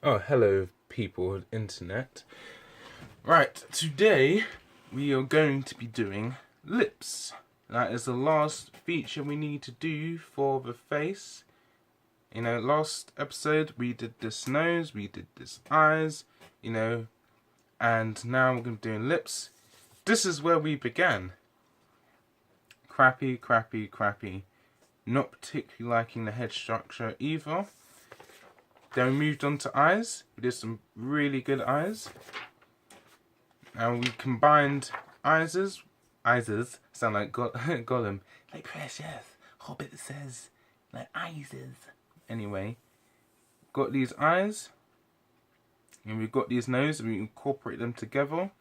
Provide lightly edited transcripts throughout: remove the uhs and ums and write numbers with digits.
Oh, hello, people of the internet. Right, today we are going to be doing lips. That is the last feature we need to do for the face. You know, last episode we did this nose, we did this eyes, and now we're going to be doing lips. This is where we began. Crappy. Not particularly liking the head structure either. Then we moved on to eyes. We did some really good eyes. And we combined eyes sound like Gollum. Like Precious. Hobbit says. Like eyes. Anyway. Got these eyes. And we've got these nose. And we incorporate them together.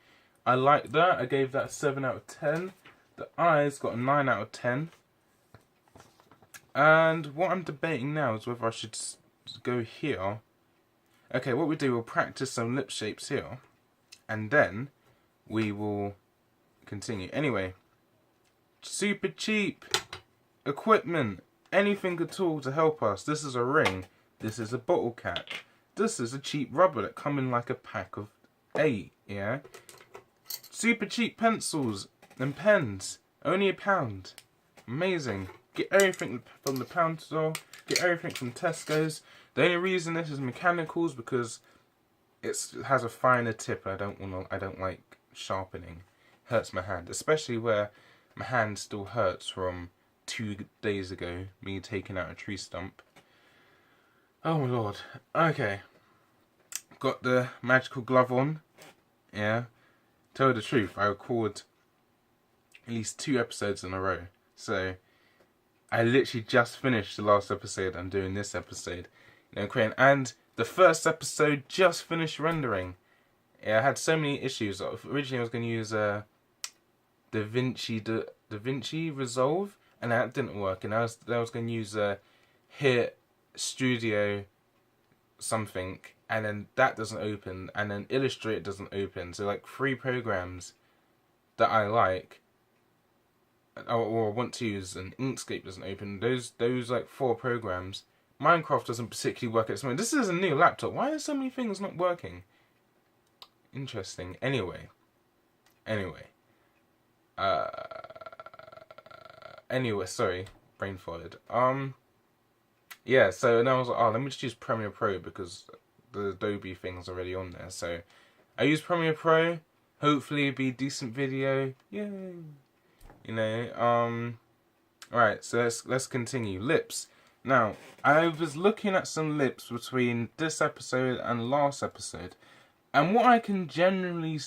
I like that. I gave that a 7 out of 10. The eyes got a 9 out of 10. And what I'm debating now is whether I should go here. Okay, what we do, we'll practice some lip shapes here. And then we will continue. Anyway, super cheap equipment. Anything at all to help us. This is a ring. This is a bottle cap. This is a cheap rubber that come in like a pack of 8, yeah? Super cheap pencils and pens. Only £1. Amazing. Get everything from the pound store. Get everything from Tesco's. The only reason this is mechanical is because it has a finer tip. I don't like sharpening. Hurts my hand, especially where my hand still hurts from 2 days ago. Me taking out a tree stump. Oh my lord. Okay. Got the magical glove on. Yeah. Tell you the truth, I record at least 2 episodes in a row. So I literally just finished the last episode. I'm doing this episode. And the first episode just finished rendering. Yeah, I had so many issues. Originally I was going to use DaVinci Resolve, and that didn't work. And I was going to use Hit Studio something, and then that doesn't open, and then Illustrator doesn't open. So like 3 programs that I like, or want to use, and Inkscape doesn't open. Those like 4 programs. Minecraft doesn't particularly work at this moment. This is a new laptop. Why are so many things not working? Interesting. Anyway. Sorry. Brain farted. Yeah, so then I was like, let me just use Premiere Pro because the Adobe thing's already on there. So I use Premiere Pro. Hopefully it'll be a decent video. Yay. Alright, so let's continue. Lips. Now, I was looking at some lips between this episode and last episode, and what I can generally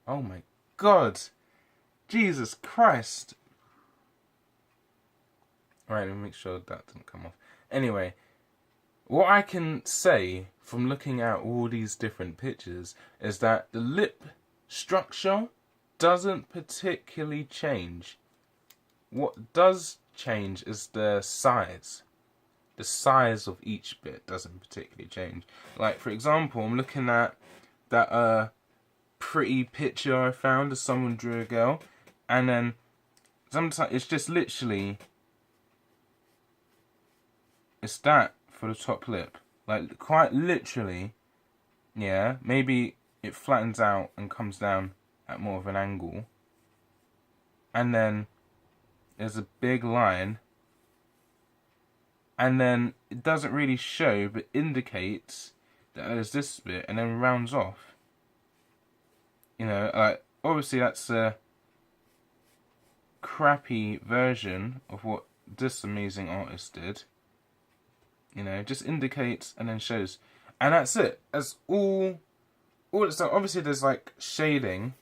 oh my god, Jesus Christ! Right, let me make sure that didn't come off. Anyway, what I can say from looking at all these different pictures is that the lip structure doesn't particularly change. What does change is the size. The size of each bit doesn't particularly change. Like, for example, I'm looking at that pretty picture I found of someone drew a girl, and then sometimes it's just literally, it's that for the top lip. Like, quite literally, yeah, maybe it flattens out and comes down at more of an angle. And then there's a big line. And then it doesn't really show, but indicates that there's this bit and then rounds off. Like, obviously that's a crappy version of what this amazing artist did. Just indicates and then shows. And that's it. That's all it's like. Obviously there's like shading,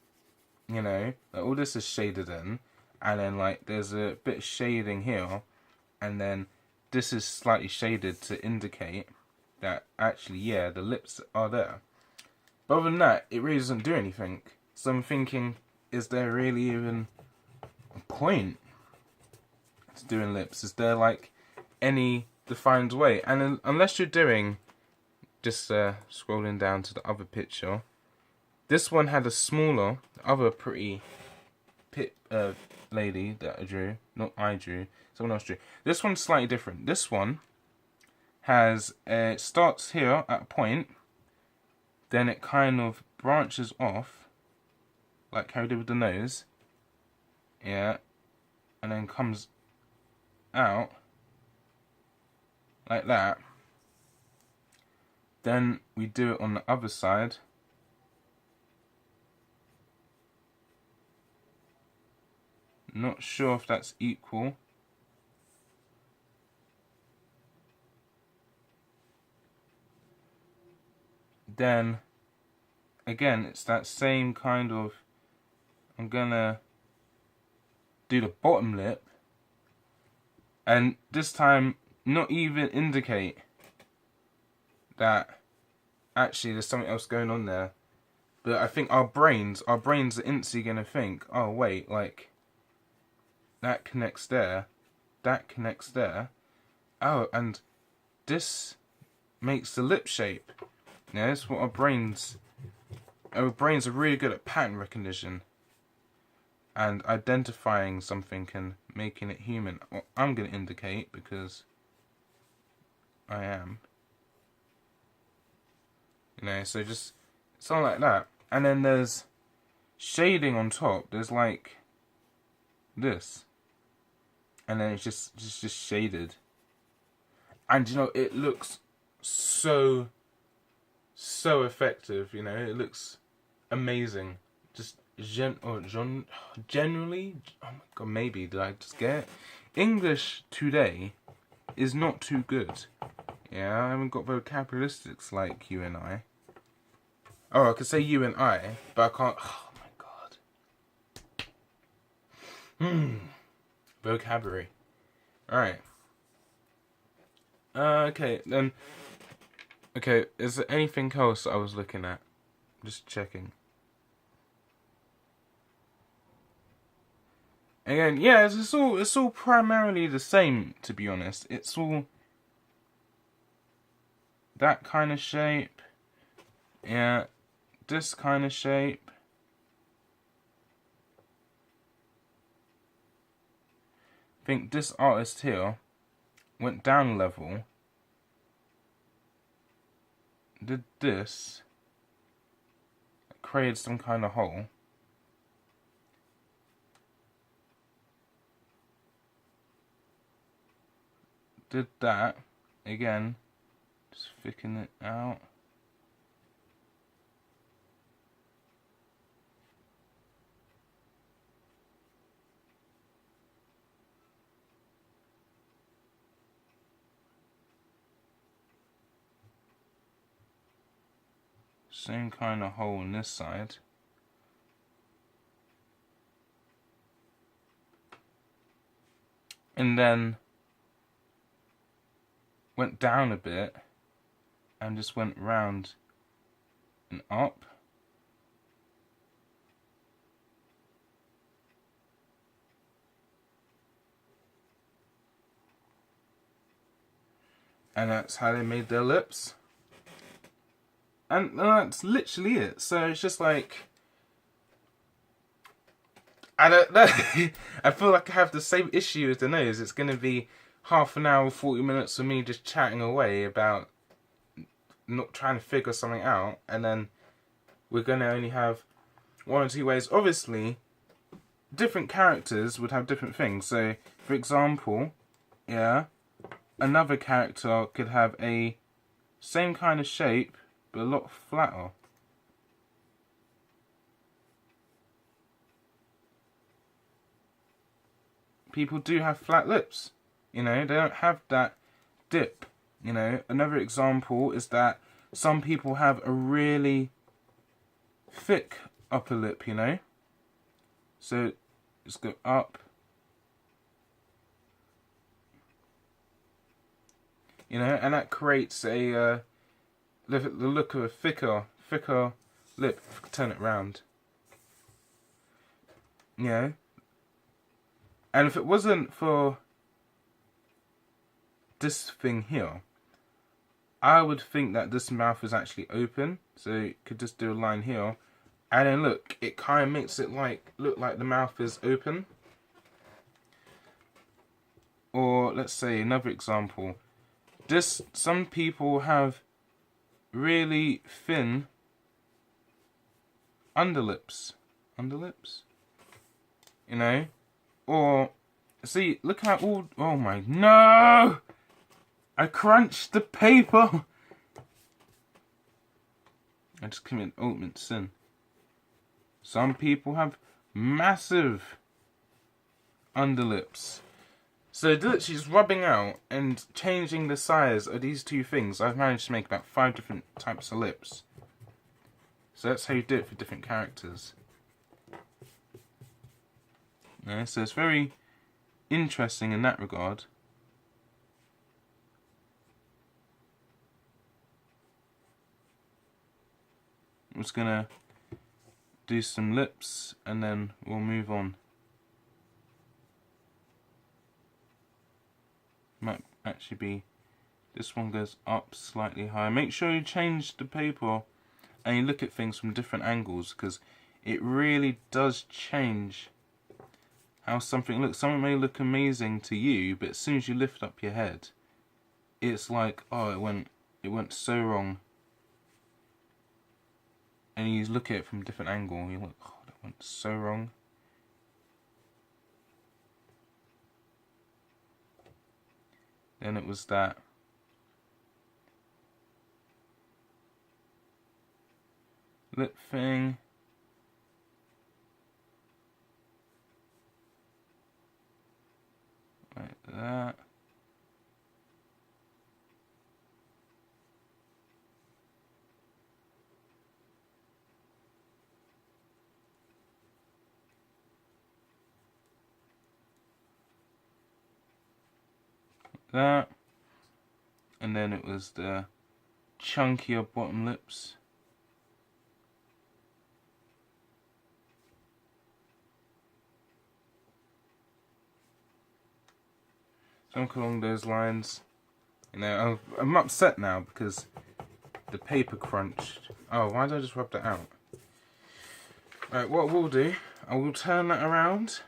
like all this is shaded in, and then like there's a bit of shading here, and then this is slightly shaded to indicate that actually, yeah, the lips are there. But other than that, it really doesn't do anything. So I'm thinking, is there really even a point to doing lips? Is there like any defined way? And unless you're doing, just scrolling down to the other picture, this one had a smaller, the other pretty lady that I drew, not I drew, someone else drew. This one's slightly different. This one has it starts here at a point, then it kind of branches off, like how we did with the nose, yeah, and then comes out like that. Then we do it on the other side. Not sure if that's equal. Then again, it's that same kind of, I'm gonna do the bottom lip, and this time not even indicate that actually there's something else going on there. But I think our brains are instantly gonna think, oh wait, like that connects there, that connects there. Oh, and this makes the lip shape. Yeah, that's what our brains are really good at pattern recognition and identifying something and making it human. Well, I'm going to indicate because I am. You know, so just something like that. And then there's shading on top. There's like this. And then it's just shaded. And you know, it looks so effective, you know, it looks amazing. Just generally, oh my god, maybe did I just get it? English today is not too good. Yeah, I haven't got vocabularistics like you and I. Oh, I could say you and I, but I can't. Oh my god. Vocabulary. Alright. Okay, then. Okay, is there anything else I was looking at? Just checking. Again, yeah, it's all primarily the same, to be honest. It's all that kind of shape. Yeah, this kind of shape. I think this artist here went down a level, did this, created some kind of hole, did that again, just thicken it out. Same kind of hole on this side. And then went down a bit and just went round and up. And that's how they made their lips. And that's literally it. So it's just like, I don't know. I feel like I have the same issue as the nose. It's going to be half an hour, 40 minutes of me just chatting away about not trying to figure something out. And then we're going to only have one or two ways. Obviously, different characters would have different things. So, for example, yeah, another character could have a same kind of shape, but a lot flatter. People do have flat lips, you know, they don't have that dip, you know. Another example is that some people have a really thick upper lip, you know. So, let's go up. You know, and that creates a the look of a thicker lip. Turn it round. You know, and if it wasn't for this thing here, I would think that this mouth is actually open, so you could just do a line here, And then look, it kind of makes it like look like the mouth is open. Or let's say another example. Some people have really thin underlips. Underlips? You know? Or see, look how all oh my no! I crunched the paper. I just committed ultimate sin. Some people have massive underlips. So literally just rubbing out and changing the size of these two things, I've managed to make about 5 different types of lips. So that's how you do it for different characters. Yeah, so it's very interesting in that regard. I'm just gonna do some lips and then we'll move on. Might actually be, this one goes up slightly higher. Make sure you change the paper and you look at things from different angles, because it really does change how something looks. Something may look amazing to you, but as soon as you lift up your head, it's like, oh, it went so wrong. And you look at it from a different angle and you're like, oh, that went so wrong. Then it was that lip thing. Like that. That. And then it was the chunkier bottom lips. Something along those lines. You know, I'm upset now because the paper crunched. Oh, why did I just rub that out? Right, what we'll do, I will turn that around.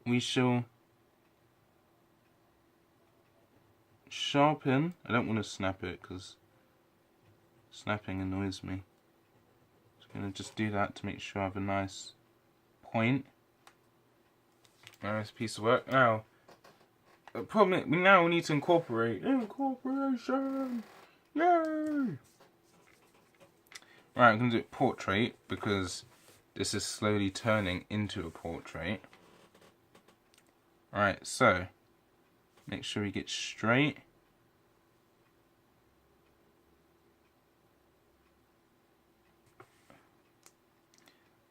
We shall sharpen. I don't want to snap it because snapping annoys me. Just going to just do that to make sure I have a nice point. Nice piece of work. Now, the problem is, we need to incorporate. Incorporation! Yay! Right, I'm going to do it portrait because this is slowly turning into a portrait. Alright, so make sure we get straight.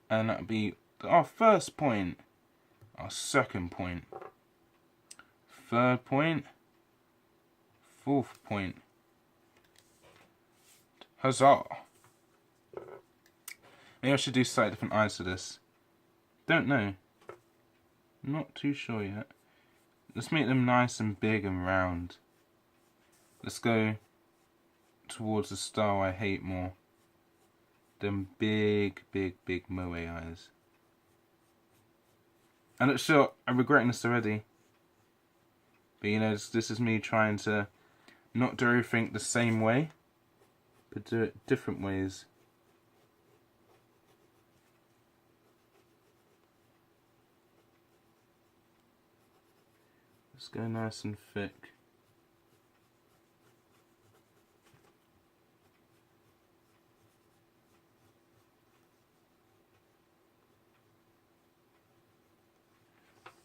And that'll be our first point, our second point, third point, fourth point. Huzzah! Maybe I should do slightly different eyes to this. Don't know. Not too sure yet. Let's make them nice and big and round. Let's go towards the style I hate more. Them big, big, big moe eyes. And it's sure, I'm regretting this already. But you know, this is me trying to not do everything the same way, but do it different ways. Let's go nice and thick.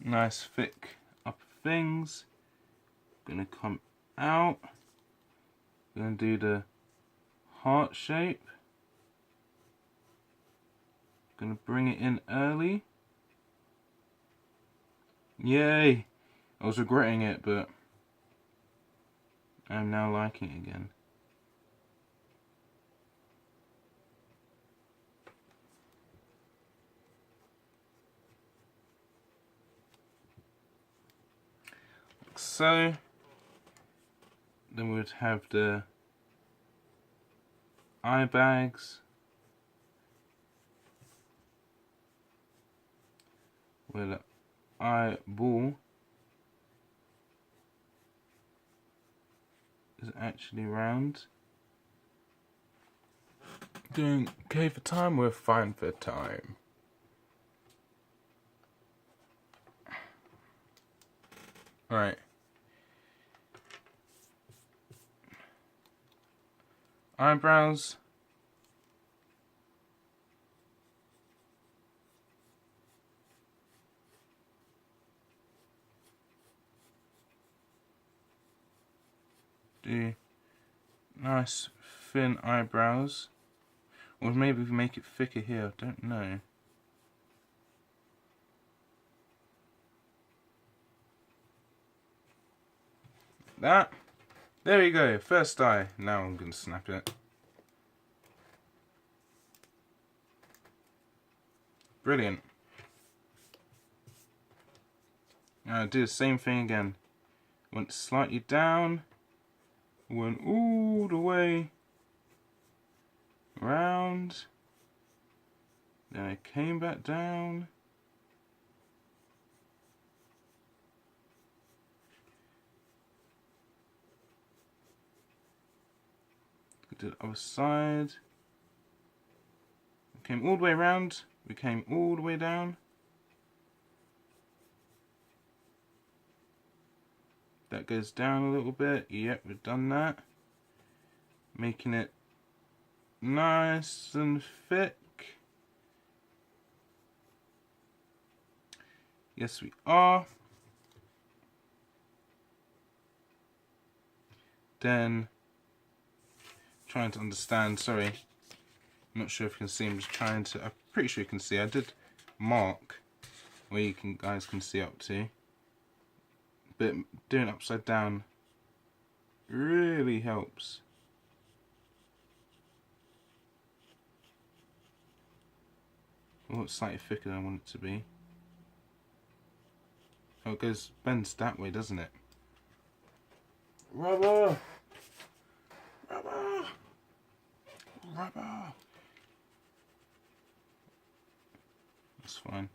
Nice thick upper things. Gonna come out. Gonna do the heart shape. Gonna bring it in early. Yay! I was regretting it, but I'm now liking it again. Like so. Then we'd have the eye bags. where the eyeball is actually round. Doing okay for time, we're fine for time. Alright. Eyebrows. Do nice thin eyebrows. Or maybe we make it thicker here, I don't know. That. There we go, first eye. Now I'm going to snap it. Brilliant. Now I'll do the same thing again. Went slightly down. Went all the way round. Then I came back down. To the other side. We came all the way around. We came all the way down. That goes down a little bit. Yep, we've done that. Making it nice and thick. Yes, we are. Then, trying to understand, sorry. I'm not sure if you can see, I'm just trying to, I'm pretty sure you can see. I did mark where you guys can see up to. But doing it upside down really helps. Oh, it's slightly thicker than I want it to be. Oh, it goes, bends that way, doesn't it? Rubber! Rubber! Rubber! That's fine.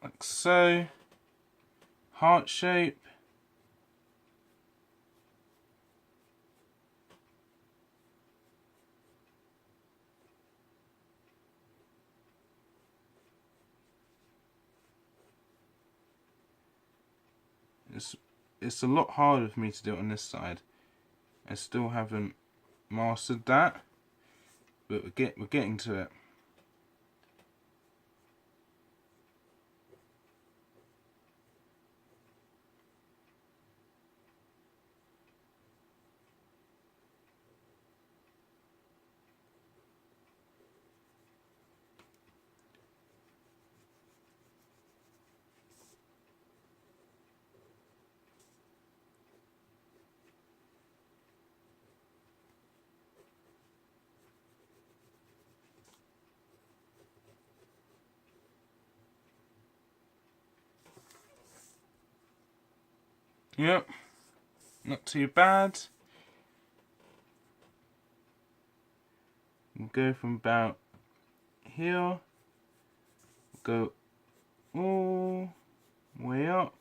Like so. Heart shape. It's a lot harder for me to do it on this side. I still haven't mastered that, but we're getting to it. Yep, not too bad. We'll go from about here, go all the way up,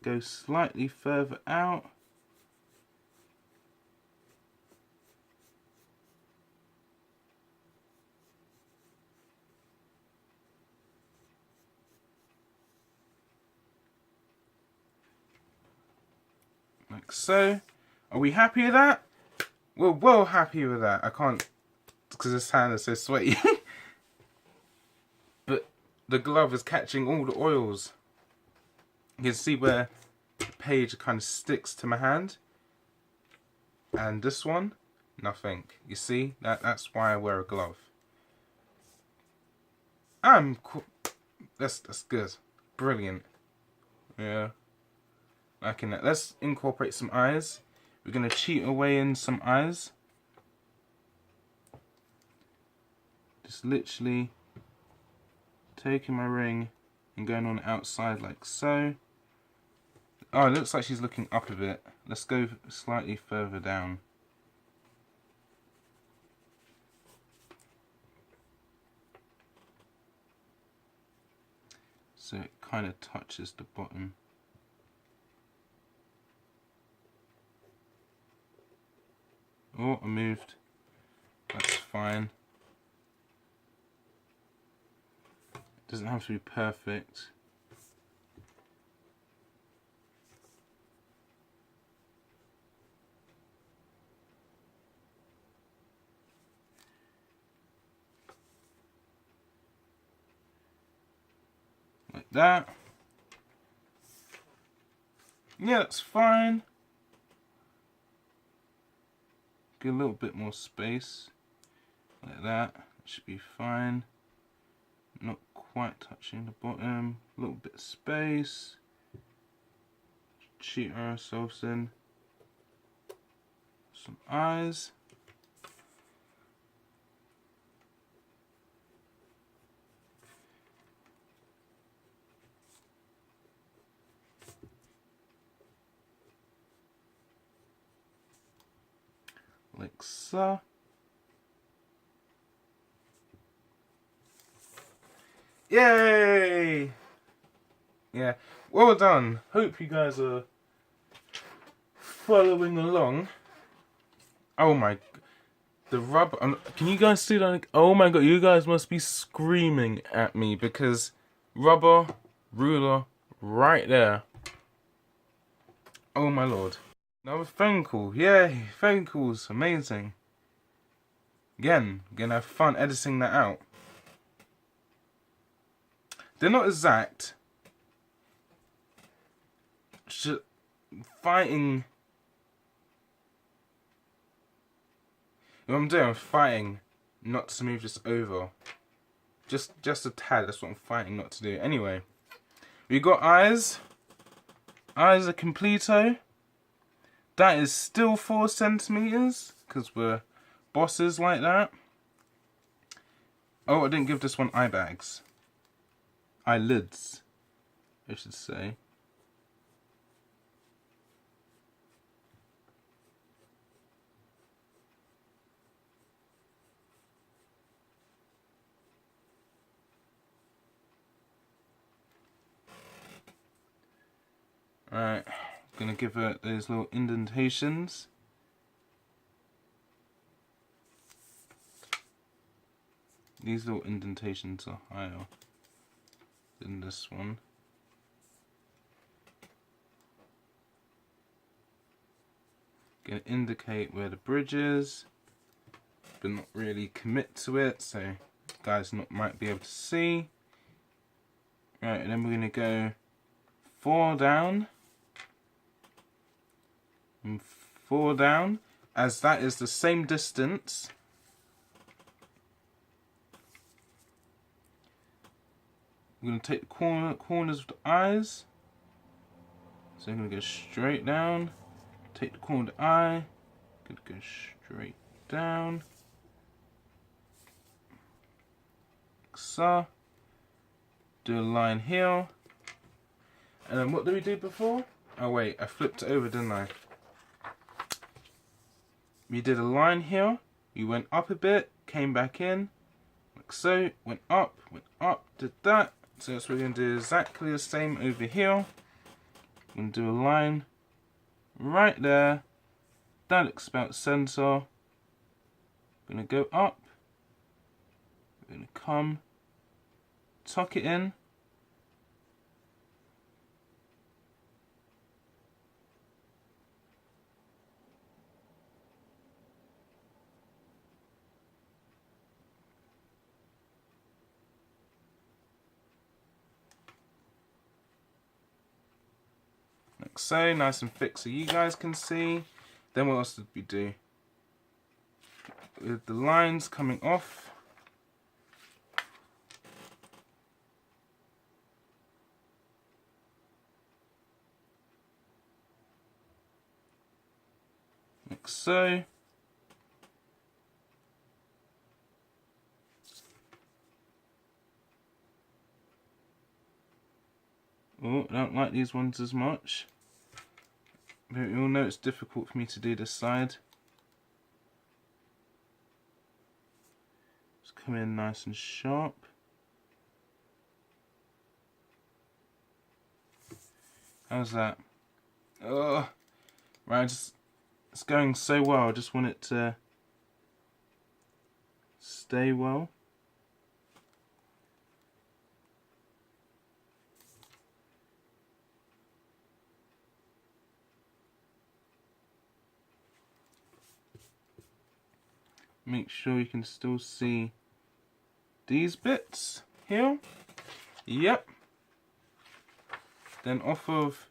go slightly further out. Like so. Are we happy with that? We're well happy with that. I can't, because this hand is so sweaty. But the glove is catching all the oils. You can see where the page kind of sticks to my hand. And this one, nothing. You see? That's why I wear a glove. That's good. Brilliant. Yeah. Liking that. Let's incorporate some eyes. We're going to cheat away in some eyes. Just literally taking my ring and going on the outside like so. Oh, it looks like she's looking up a bit. let's go slightly further down. So it kind of touches the bottom. Oh, I moved. That's fine. It doesn't have to be perfect. Like that. Yeah, that's fine. Get a little bit more space. Like that. That should be fine. Not quite touching the bottom. A little bit of space. Cheat ourselves in. Some eyes. Like so. Yay! Yeah, well done. Hope you guys are following along. Oh my, the rubber. Can you guys see that? Oh my god, you guys must be screaming at me because rubber ruler right there. Oh my lord. Another phone call. Yay, phone calls. Amazing. Again, gonna have fun editing that out. They're not exact. Fighting. What I'm doing, I'm fighting not to move this over. Just a tad, that's what I'm fighting not to do. Anyway, we got eyes. Eyes are completo. That is still 4 centimeters, because we're bosses like that. Oh, I didn't give this one eye bags. Eyelids, I should say. Alright, gonna give her those little indentations. These little indentations are higher than this one. Gonna indicate where the bridge is, but not really commit to it, so you guys might be able to see. Right, and then we're gonna go 4 down. And 4 down, as that is the same distance. I'm going to take the corners of the eyes. So I'm going to go straight down. Take the corner of the eye. Going to go straight down. Like so. Do a line here. And then what did we do before? Oh wait, I flipped it over, didn't I? We did a line here. We went up a bit, came back in. Like so. Went up, did that. So that's what we're going to do exactly the same over here. We're going to do a line right there. That looks about center. We're going to go up. We're going to come, tuck it in. Like so, nice and thick so you guys can see. Then what else did we do? With the lines coming off. Like so. Oh, I don't like these ones as much. But you'll know it's difficult for me to do this side. Just come in nice and sharp. How's that? Oh, right, it's going so well. I just want it to stay well. Make sure you can still see these bits here. Yep. Then off of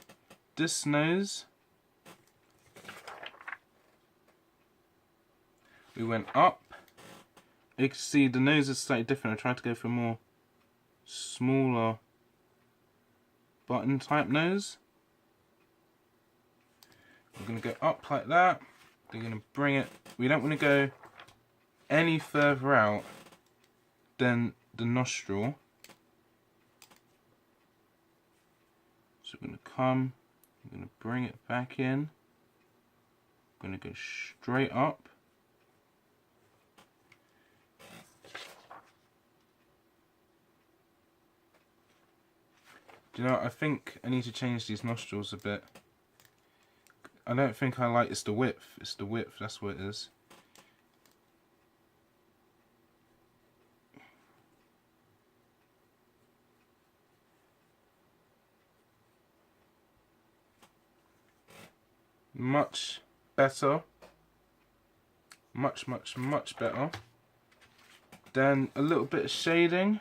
this nose, we went up. You can see the nose is slightly different. I tried to go for a more smaller button type nose. We're going to go up like that. We're going to bring it. We don't want to go any further out than the nostril. So we're going to come, I'm going to bring it back in. I'm going to go straight up. Do you know what? I think I need to change these nostrils a bit. I don't think I like, it's the width. It's the width, that's what it is. Much better. Much better. Then a little bit of shading.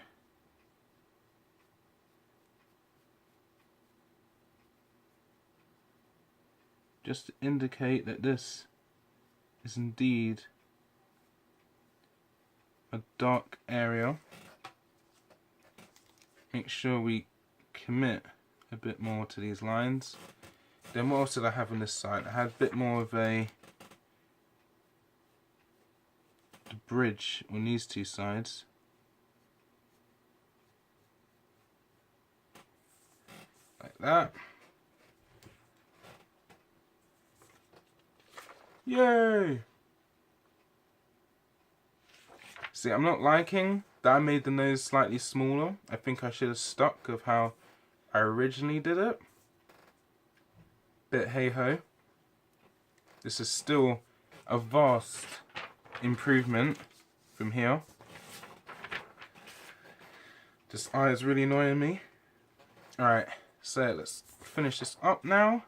Just to indicate that this is indeed a dark area. Make sure we commit a bit more to these lines. Then what else did I have on this side? I had a bit more of the bridge on these two sides. Like that. Yay! See, I'm not liking that I made the nose slightly smaller. I think I should have stuck with how I originally did it. But hey ho. This is still a vast improvement from here. This eye is really annoying me. Alright, so let's finish this up now.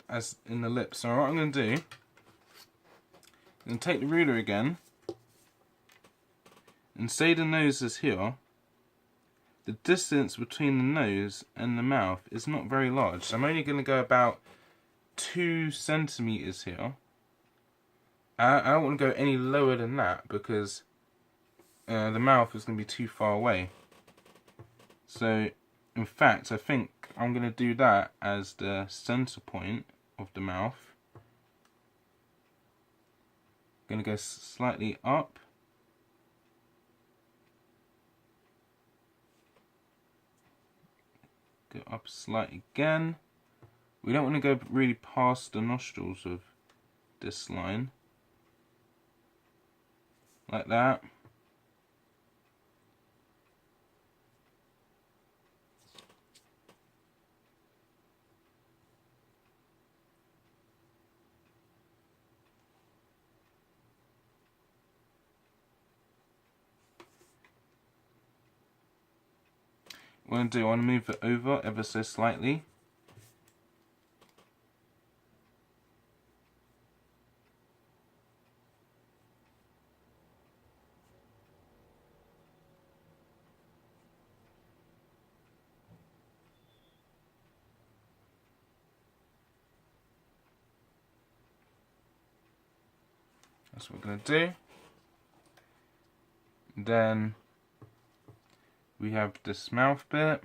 As in the lips. So what I'm going to do, I'm going to take the ruler again and say the nose is here. The distance between the nose and the mouth is not very large. So I'm only going to go about 2 centimeters here. I don't want to go any lower than that because the mouth is going to be too far away. So in fact, I think I'm going to do that as the center point of the mouth. I'm going to go slightly up. Go up slightly again. We don't want to go really past the nostrils of this line. Like that. What I'm going to do, I want to move it over ever so slightly. That's what we're going to do. Then we have this mouth bit.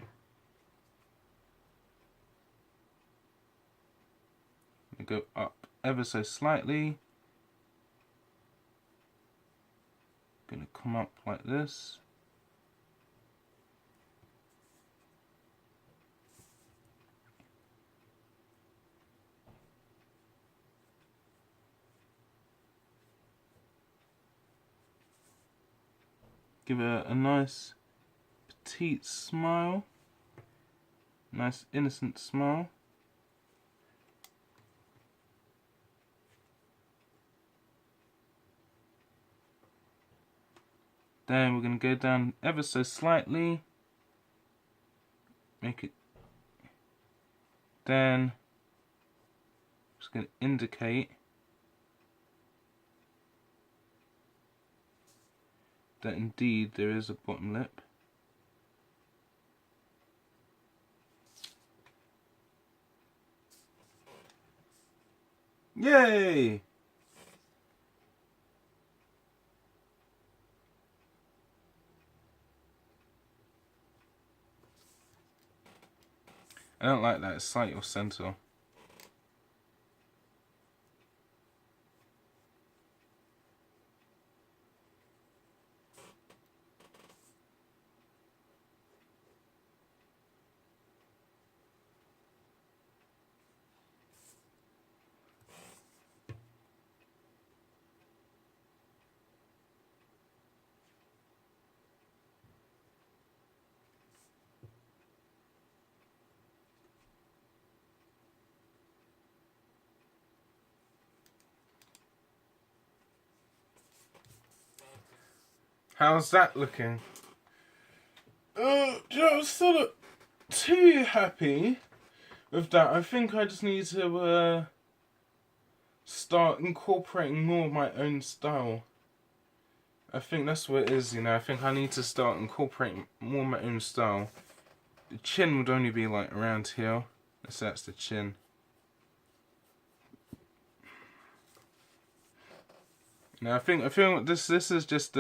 We go up ever so slightly. Going to come up like this. Give her a nice petite smile. Nice innocent smile. Then we're going to go down ever so slightly. Make it. Then just going to indicate that indeed there is a bottom lip. Yay! I don't like that, it's slightly off center. How's that looking? I'm still not too happy with that. I think I just need to start incorporating more of my own style. I think that's what it is, you know. I think I need to start incorporating more of my own style. The chin would only be like around here. So that's the chin. Now I feel this is just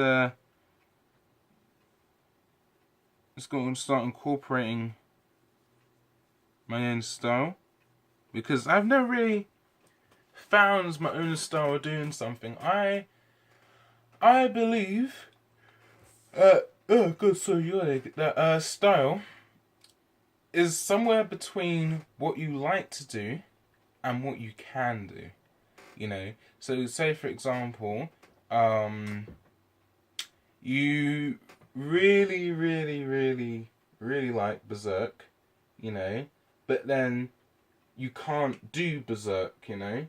just going to start incorporating my own style, because I've never really found my own style of doing something. I believe that style is somewhere between what you like to do and what you can do. You know, so say for example, you really like Berserk, you know, but then you can't do Berserk, you know.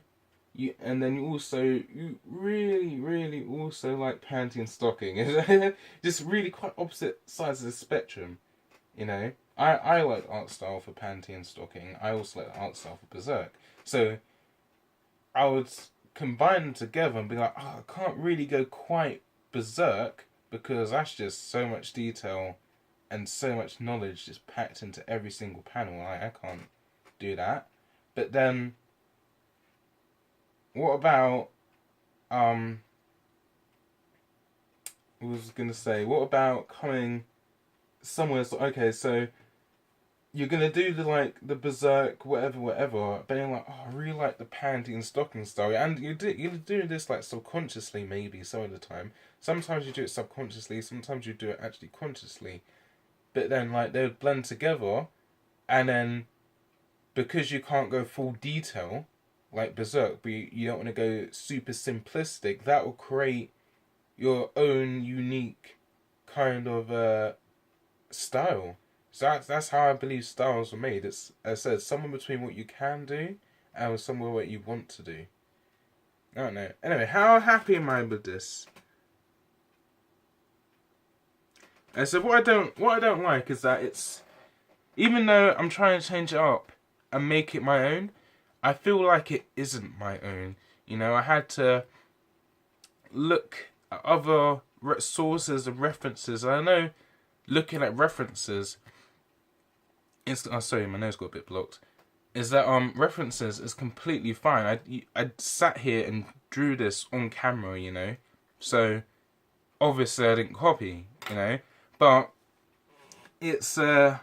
And then you really also like panty and stocking. Just really quite opposite sides of the spectrum, you know. I like art style for panty and stocking. I also like art style for Berserk. So I would combine them together and be like, oh, I can't really go quite Berserk, because that's just so much detail and so much knowledge just packed into every single panel. I can't do that. But then, what about, I was going to say, what about coming somewhere, so, okay, so you're going to do the Berserk, whatever, but you're like, oh, I really like the panty and stocking style, and you're doing this like subconsciously maybe some of the time. Sometimes you do it subconsciously, sometimes you do it actually consciously. But then like they would blend together, and then because you can't go full detail like Berserk, but you don't want to go super simplistic, that will create your own unique kind of style. So that's how I believe styles are made. It's, as I said, somewhere between what you can do and somewhere what you want to do. I don't know. Anyway, how happy am I with this? And so what I don't like is that it's, even though I'm trying to change it up and make it my own, I feel like it isn't my own. You know, I had to look at other sources and references. I know looking at references, oh sorry, my nose got a bit blocked. Is that references is completely fine. I sat here and drew this on camera, you know, so obviously I didn't copy, you know, but it's I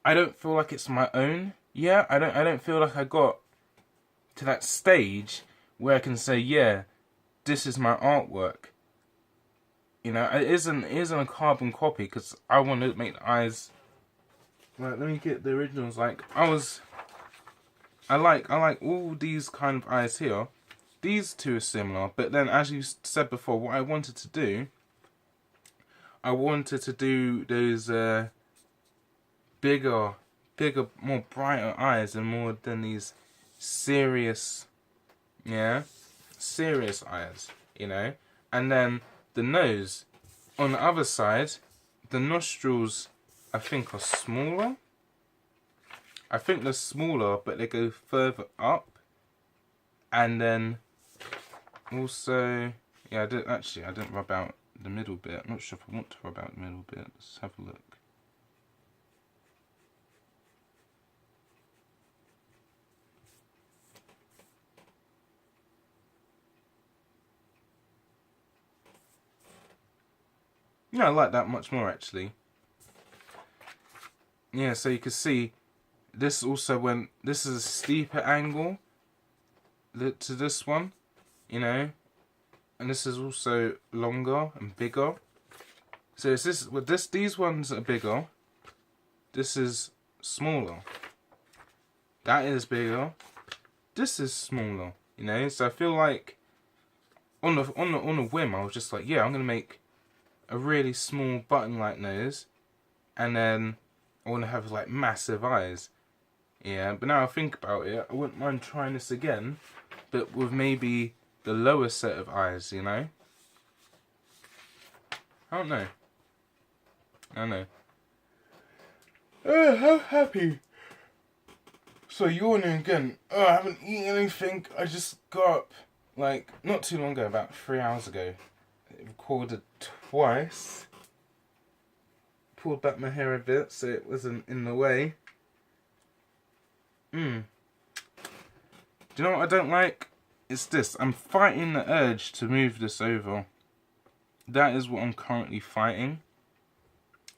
don't feel like it's my own. Yeah, I don't feel like I got to that stage where I can say, yeah, this is my artwork. You know, it isn't a carbon copy, because I want to make the eyes. Like, let me get the originals. Like, I like all these kind of eyes here. These two are similar, but then as you said before, what I wanted to do, I wanted to do those bigger, more brighter eyes and more than these serious, serious eyes, you know. And then the nose. On the other side, the nostrils, I think, are smaller. I think they're smaller, but they go further up. And then also, yeah, I didn't rub out the middle bit. I'm not sure if I want to rub out the middle bit. Let's have a look. Yeah, I like that much more actually. Yeah, so you can see this also when this is a steeper angle to this one, you know, and this is also longer and bigger. So it's this with these ones are bigger. This is smaller. That is bigger. This is smaller. You know, so I feel like on the whim, I was just like, yeah, I'm gonna make a really small button-like nose, and then I want to have like massive eyes. Yeah, but now I think about it, I wouldn't mind trying this again, but with maybe the lower set of eyes, you know? I don't know. Oh, how happy. So yawning again. Oh, I haven't eaten anything. I just got up, like, not too long ago, about 3 hours ago. I recorded twice. Pulled back my hair a bit so it wasn't in the way. Do you know what I don't like? It's this. I'm fighting the urge to move this over. That is what I'm currently fighting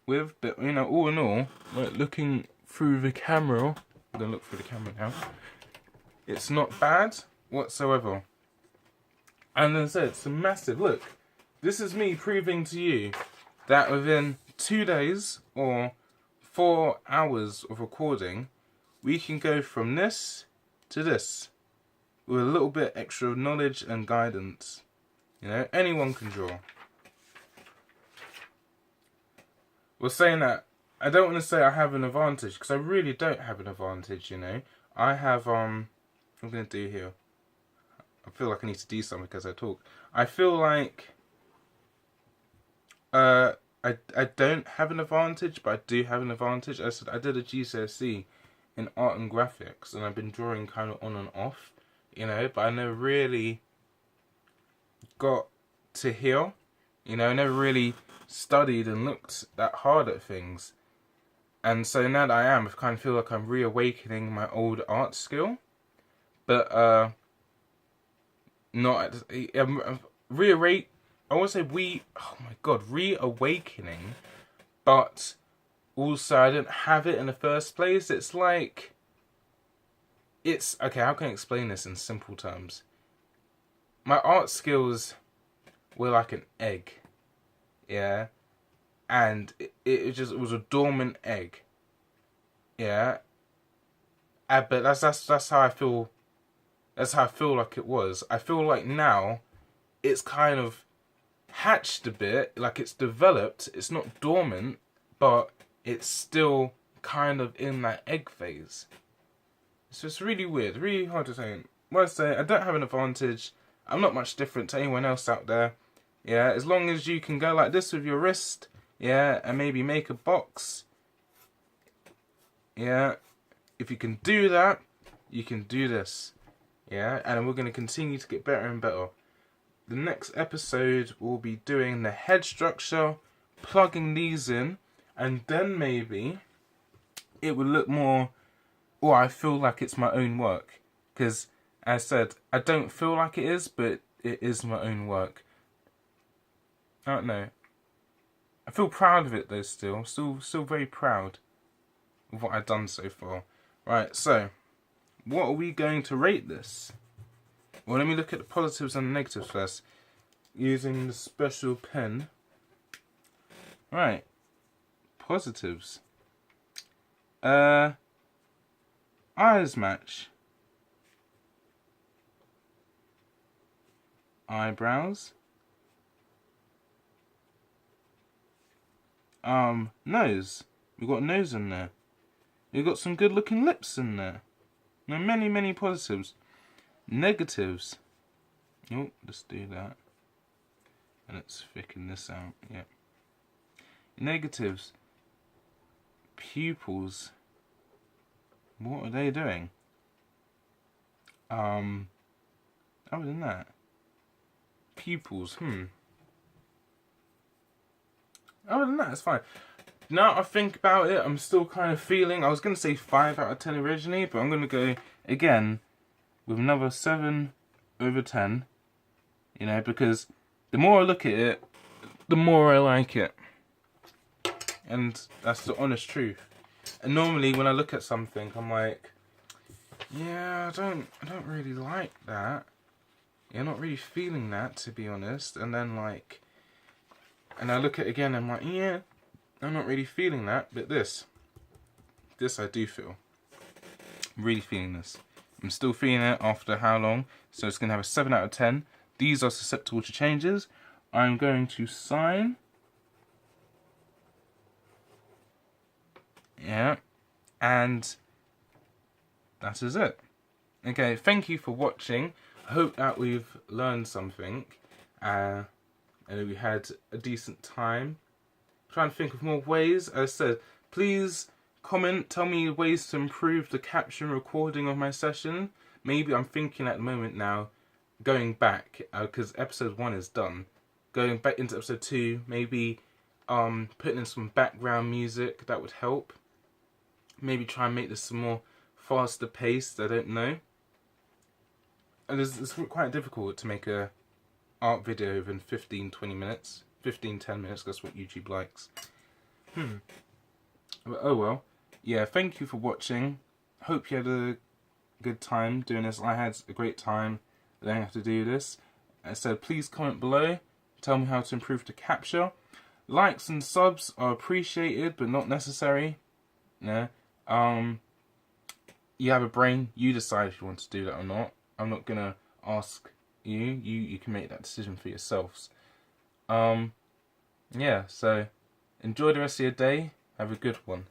with. But, you know, all in all, like, looking through the camera, I'm going to look through the camera now. It's not bad whatsoever. And as I said, it's a massive, look, this is me proving to you that within 2 days or 4 hours of recording, we can go from this to this with a little bit extra knowledge and guidance. You know, anyone can draw. Well, saying that, I don't want to say I have an advantage, because I really don't have an advantage, you know. I have, what I'm going to do here. I feel like I need to do something because I talk. I feel like I don't have an advantage, but I do have an advantage. I said I did a GCSE in art and graphics, and I've been drawing kind of on and off, you know, but I never really got to here, you know, I never really studied and looked that hard at things. And so now that I am, I kind of feel like I'm reawakening my old art skill, but not reawakening. I want to say reawakening, but also I didn't have it in the first place. It's like, it's okay. How can I explain this in simple terms? My art skills were like an egg, yeah, and it was a dormant egg, yeah. But that's how I feel. That's how I feel like it was. I feel like now it's kind of hatched a bit, like it's developed. It's not dormant, but it's still kind of in that egg phase. It's just really weird, really hard to say. Well, I say I don't have an advantage. I'm not much different to anyone else out there. Yeah, as long as you can go like this with your wrist, yeah, and maybe make a box. Yeah, if you can do that, you can do this. Yeah, and we're going to continue to get better and better. The next episode we'll be doing the head structure, plugging these in, and then maybe it will look more, or I feel like it's my own work. Because, as I said, I don't feel like it is, but it is my own work. I don't know. I feel proud of it though still. Still very proud of what I've done so far. Right, so, what are we going to rate this? Well, let me look at the positives and the negatives first. Using the special pen. Right. Positives. Eyes match. Eyebrows. nose. We've got a nose in there. We've got some good looking lips in there. Now, many, many positives. Negatives. Oh, let's do that. And let's thicken this out. Yeah. Negatives. Pupils. What are they doing? Other than that. Pupils, Other than that, it's fine. Now I think about it, I'm still kind of feeling, I was going to say 5 out of 10 originally, but I'm going to go again with another 7 over 10. You know, because the more I look at it, the more I like it. And that's the honest truth. And normally when I look at something, I'm like, yeah, I don't really like that. Yeah, I'm not really feeling that, to be honest. And then like, and I look at it again, and I'm like, yeah, I'm not really feeling that. But this I do feel. I'm really feeling this. I'm still feeling it after how long? So it's going to have a 7 out of 10. These are susceptible to changes. I'm going to sign. Yeah. And that is it. Okay, thank you for watching. I hope that we've learned something. And we had a decent time. Trying to think of more ways. As I said, please comment, tell me ways to improve the caption recording of my session. Maybe I'm thinking at the moment now, going back, because episode 1 is done. Going back into episode 2, maybe putting in some background music, that would help. Maybe try and make this some more faster paced, I don't know. And it's quite difficult to make a art video within 15-20 minutes. 15-10 minutes, that's what YouTube likes. But oh well. Yeah, thank you for watching. Hope you had a good time doing this. I had a great time learning how to do this. So please comment below. Tell me how to improve the capture. Likes and subs are appreciated, but not necessary. No. You have a brain. You decide if you want to do that or not. I'm not gonna ask you. You can make that decision for yourselves. Yeah, so enjoy the rest of your day. Have a good one.